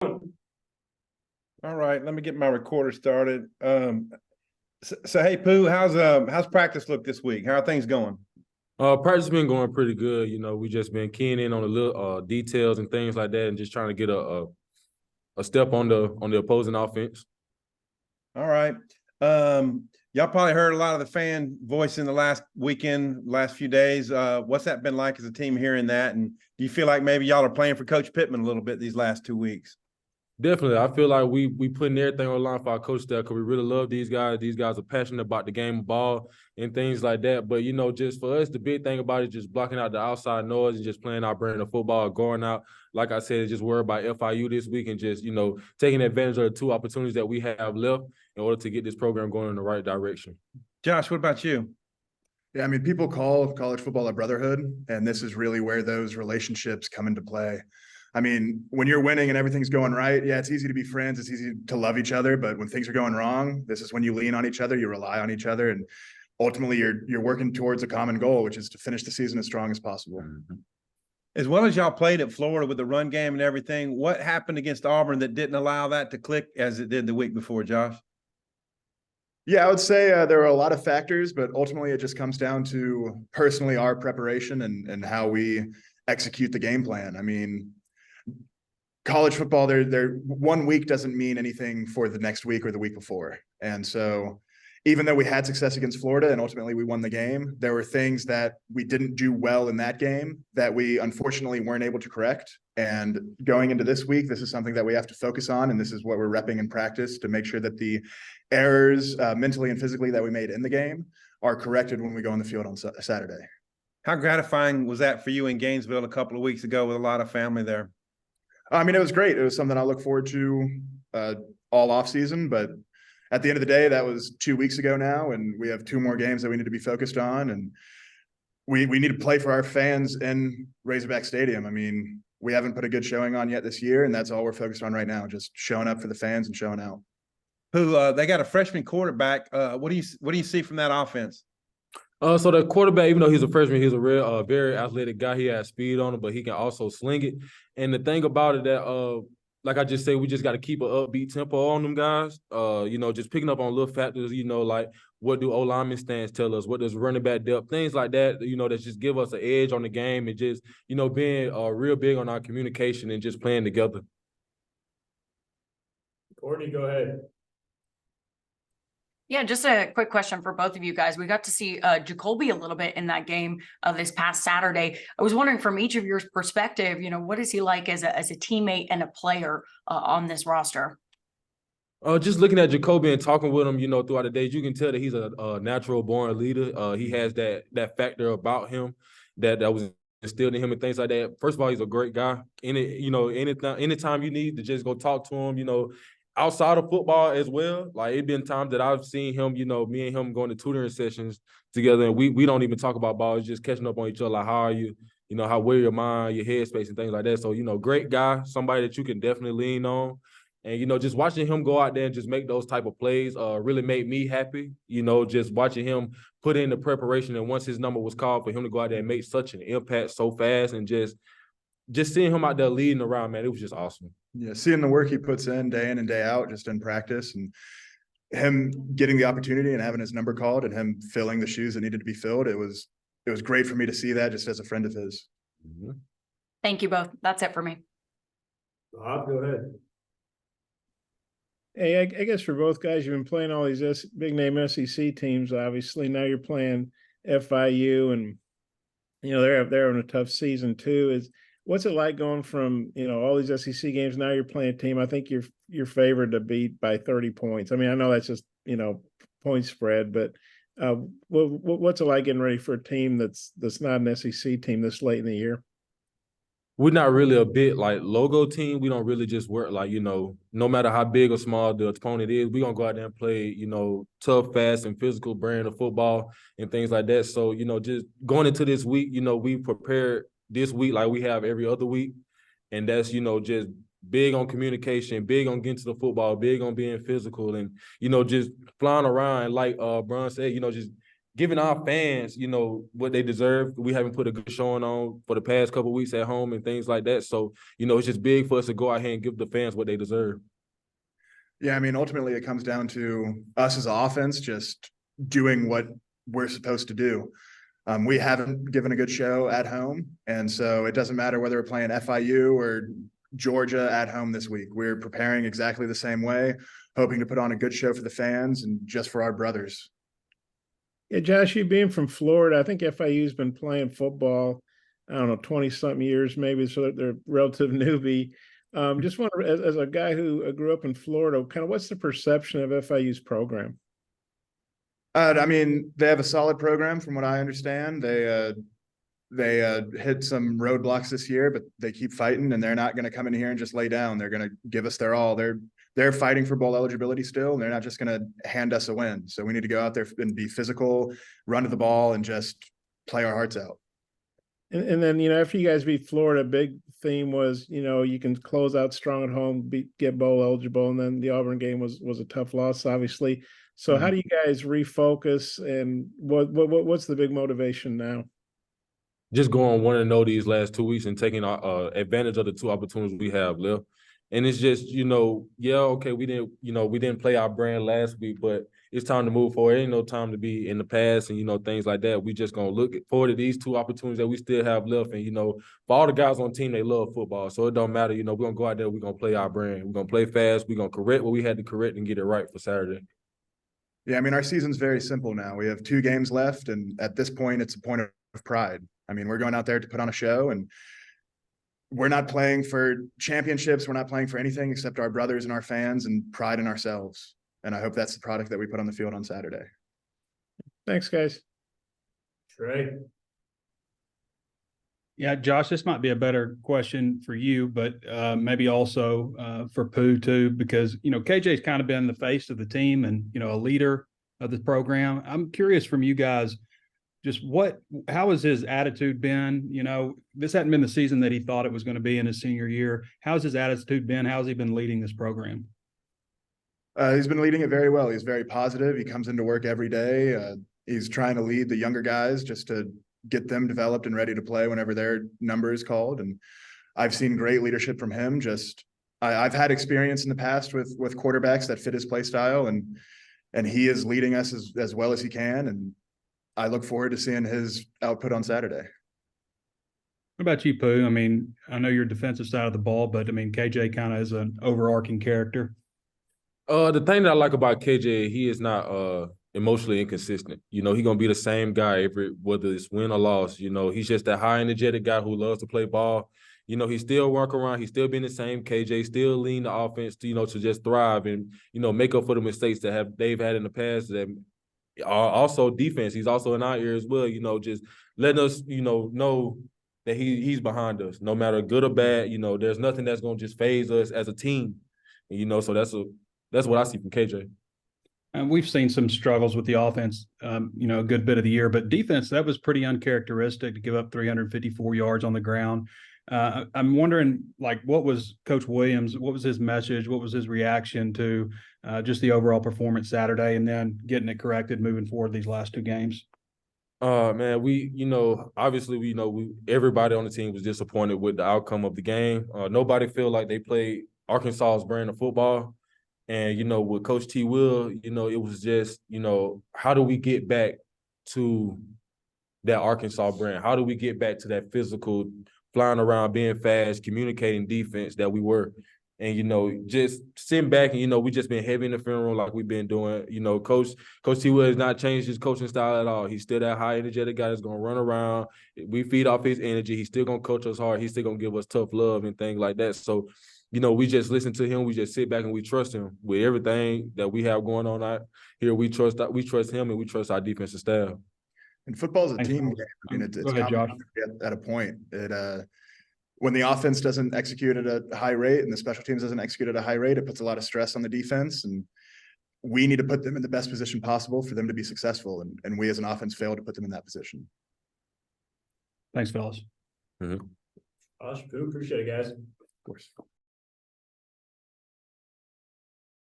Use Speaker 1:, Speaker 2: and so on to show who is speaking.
Speaker 1: All right, let me get my recorder started. So hey, Pooh, how's practice look this week? How are things going?
Speaker 2: Practice been going pretty good. We just been keying in on the little details and things like that, and just trying to get a step on the opposing offense.
Speaker 1: All right. Y'all probably heard a lot of the fan voice in the last weekend, last few days. What's that been like as a team hearing that? And do you feel like maybe y'all are playing for Coach Pittman a little bit these last 2 weeks?
Speaker 2: Definitely, I feel like we putting everything on the line for our coach there because we really love these guys. These guys are passionate about the game of ball and things like that. But just for us, the big thing about it is just blocking out the outside noise and just playing our brand of football, going out. Like I said, just worry about FIU this week and just taking advantage of the two opportunities that we have left in order to get this program going in the right direction.
Speaker 1: Josh, what about you?
Speaker 3: Yeah, I mean, people call college football a brotherhood, and this is really where those relationships come into play. I mean, when you're winning and everything's going right, yeah, it's easy to be friends. It's easy to love each other. But when things are going wrong, this is when you lean on each other, you rely on each other, and ultimately you're working towards a common goal, which is to finish the season as strong as possible.
Speaker 2: Mm-hmm.
Speaker 1: As well as y'all played at Florida with the run game and everything, what happened against Auburn that didn't allow that to click as it did the week before, Josh?
Speaker 3: Yeah, I would say there are a lot of factors, but ultimately it just comes down to personally our preparation and how we execute the game plan. I mean, college football, there 1 week doesn't mean anything for the next week or the week before. And so even though we had success against Florida and ultimately we won the game, there were things that we didn't do well in that game that we unfortunately weren't able to correct. And going into this week, this is something that we have to focus on. And this is what we're repping in practice to make sure that the errors mentally and physically that we made in the game are corrected when we go on the field on Saturday.
Speaker 1: How gratifying was that for you in Gainesville a couple of weeks ago with a lot of family there?
Speaker 3: I mean, it was great. It was something I look forward to all off season, but at the end of the day, that was 2 weeks ago now, and we have 2 more games that we need to be focused on, and we need to play for our fans in Razorback Stadium. I mean, we haven't put a good showing on yet this year, and that's all we're focused on right now, just showing up for the fans and showing out.
Speaker 1: They got a freshman quarterback. What do you see from that offense?
Speaker 2: So the quarterback, even though he's a freshman, he's a real, very athletic guy. He has speed on him, but he can also sling it. And the thing about it that, like I just said, we just got to keep an upbeat tempo on them guys. Just picking up on little factors. Like what do O-lineman stands tell us? What does running back depth? Things like that. That just give us an edge on the game and just being real big on our communication and just playing together.
Speaker 4: Courtney, go ahead.
Speaker 5: Yeah, just a quick question for both of you guys. We got to see Jacoby a little bit in that game this past Saturday. I was wondering from each of your perspective, what is he like as a teammate and a player on this roster?
Speaker 2: Just looking at Jacoby and talking with him, throughout the days, you can tell that he's a natural born leader. He has that factor about him that was instilled in him and things like that. First of all, he's a great guy. Anytime you need to just go talk to him, outside of football as well. Like it's been times that I've seen him, me and him going to tutoring sessions together, and we don't even talk about ball. It's just catching up on each other. Like, how are you? Where your mind, your headspace, and things like that. So, great guy, somebody that you can definitely lean on. And, just watching him go out there and just make those type of plays really made me happy. Just watching him put in the preparation, and once his number was called, for him to go out there and make such an impact so fast, and just seeing him out there leading around, man, it was just awesome.
Speaker 3: Yeah, seeing the work he puts in and day out, just in practice, and him getting the opportunity and having his number called and him filling the shoes that needed to be filled. It was great for me to see that just as a friend of his.
Speaker 2: Mm-hmm.
Speaker 5: Thank you both. That's it for me.
Speaker 4: Bob, go ahead.
Speaker 6: Hey, I guess for both guys, you've been playing all these big name SEC teams. Obviously, now you're playing FIU, and they're having a tough season too. What's it like going from all these SEC games? Now you're playing a team. I think you're favored to beat by 30 points. I mean, I know that's just point spread, but what's it like getting ready for a team that's not an SEC team this late in the year?
Speaker 2: We're not really a big like logo team. We don't really just work like, no matter how big or small the opponent is, we're gonna go out there and play, tough, fast, and physical brand of football and things like that. So, just going into this week, we prepared this week like we have every other week. And that's, just big on communication, big on getting to the football, big on being physical, and, just flying around. Like Braun said, just giving our fans, you know, what they deserve. We haven't put a good showing on for the past couple of weeks at home and things like that. So, you know, it's just big for us to go out here and give the fans what they deserve.
Speaker 3: Yeah, I mean, ultimately it comes down to us as an offense just doing what we're supposed to do. We haven't given a good show at home, and so it doesn't matter whether we're playing FIU or Georgia at home this week. We're preparing exactly the same way, hoping to put on a good show for the fans and just for our brothers.
Speaker 6: Yeah, Josh, you being from Florida, I think FIU's been playing football, I don't know, 20-something years maybe, so they're a relative newbie. Just wonder, as a guy who grew up in Florida, kind of what's the perception of FIU's program?
Speaker 3: I mean, they have a solid program from what I understand. They hit some roadblocks this year, but they keep fighting, and they're not going to come in here and just lay down. They're going to give us their all. They're fighting for bowl eligibility still, and they're not just going to hand us a win. So we need to go out there and be physical, run to the ball, and just play our hearts out.
Speaker 6: And then, you know, after you guys beat Florida, big theme was, you know, you can close out strong at home, get bowl eligible, and then the Auburn game was a tough loss, obviously. So how do you guys refocus, and what's the big motivation now?
Speaker 2: Just going 1-0 these last 2 weeks and taking advantage of the 2 opportunities we have left. And it's just, you know, yeah, okay, we didn't play our brand last week, but it's time to move forward. It ain't no time to be in the past and, you know, things like that. We just going to look forward to these 2 opportunities that we still have left. And, you know, for all the guys on the team, they love football. So it don't matter, you know, we're going to go out there, we're going to play our brand. We're going to play fast. We're going to correct what we had to correct and get it right for Saturday.
Speaker 3: Yeah, I mean, our season's very simple now. We have 2 games left, and at this point, it's a point of pride. I mean, we're going out there to put on a show, and we're not playing for championships. We're not playing for anything except our brothers and our fans and pride in ourselves. And I hope that's the product that we put on the field on Saturday.
Speaker 6: Thanks, guys.
Speaker 4: Trey.
Speaker 7: Yeah, Josh, this might be a better question for you, but maybe also for Pooh too, because, you know, KJ's kind of been the face of the team and, you know, a leader of the program. I'm curious from you guys, just how has his attitude been? You know, this hadn't been the season that he thought it was going to be in his senior year. How's his attitude been? How's he been leading this program?
Speaker 3: He's been leading it very well. He's very positive. He comes into work every day. He's trying to lead the younger guys just to get them developed and ready to play whenever their number is called. And I've seen great leadership from him. I've had experience in the past with quarterbacks that fit his play style, and he is leading us as well as he can. And I look forward to seeing his output on Saturday.
Speaker 7: What about you, Pooh? I mean, I know you're defensive side of the ball, but I mean, KJ kind of is an overarching character.
Speaker 2: The thing that I like about KJ, he is not emotionally inconsistent. You know, he's gonna be the same guy whether it's win or loss. You know, he's just that high energetic guy who loves to play ball. You know, he still work around, he's still being the same KJ, still lean the offense to, you know, to just thrive and, you know, make up for the mistakes that they've had in the past. That are also defense. He's also in our ear as well, you know, just letting us, you know that he's behind us, no matter good or bad. You know, there's nothing that's gonna just phase us as a team. And, you know, so that's what I see from KJ.
Speaker 7: And we've seen some struggles with the offense, you know, a good bit of the year, but defense, that was pretty uncharacteristic to give up 354 yards on the ground. I'm wondering, like, what was Coach Williams, what was his message? What was his reaction to just the overall performance Saturday and then getting it corrected moving forward these last 2 games?
Speaker 2: Man, obviously, everybody on the team was disappointed with the outcome of the game. Nobody feel like they played Arkansas's brand of football. And, you know, with Coach T. Will, you know, it was just, you know, how do we get back to that Arkansas brand? How do we get back to that physical, flying around, being fast, communicating defense that we were? And, you know, just sitting back and, you know, we just been heavy in the film room like we've been doing. You know, Coach T. Will has not changed his coaching style at all. He's still that high energetic guy that's going to run around. We feed off his energy. He's still going to coach us hard. He's still going to give us tough love and things like that. So, you know, we just listen to him. We just sit back and we trust him with everything that we have going on out here. We trust him and we trust our defensive staff.
Speaker 3: And football is a team game. I mean, it's
Speaker 7: Go ahead, Josh.
Speaker 3: At a point. When the offense doesn't execute at a high rate and the special teams doesn't execute at a high rate, it puts a lot of stress on the defense. And we need to put them in the best position possible for them to be successful. And we as an offense fail to put them in that position.
Speaker 7: Thanks, fellas.
Speaker 2: Mm-hmm.
Speaker 4: Josh, Pooh, appreciate it, guys.
Speaker 3: Of course.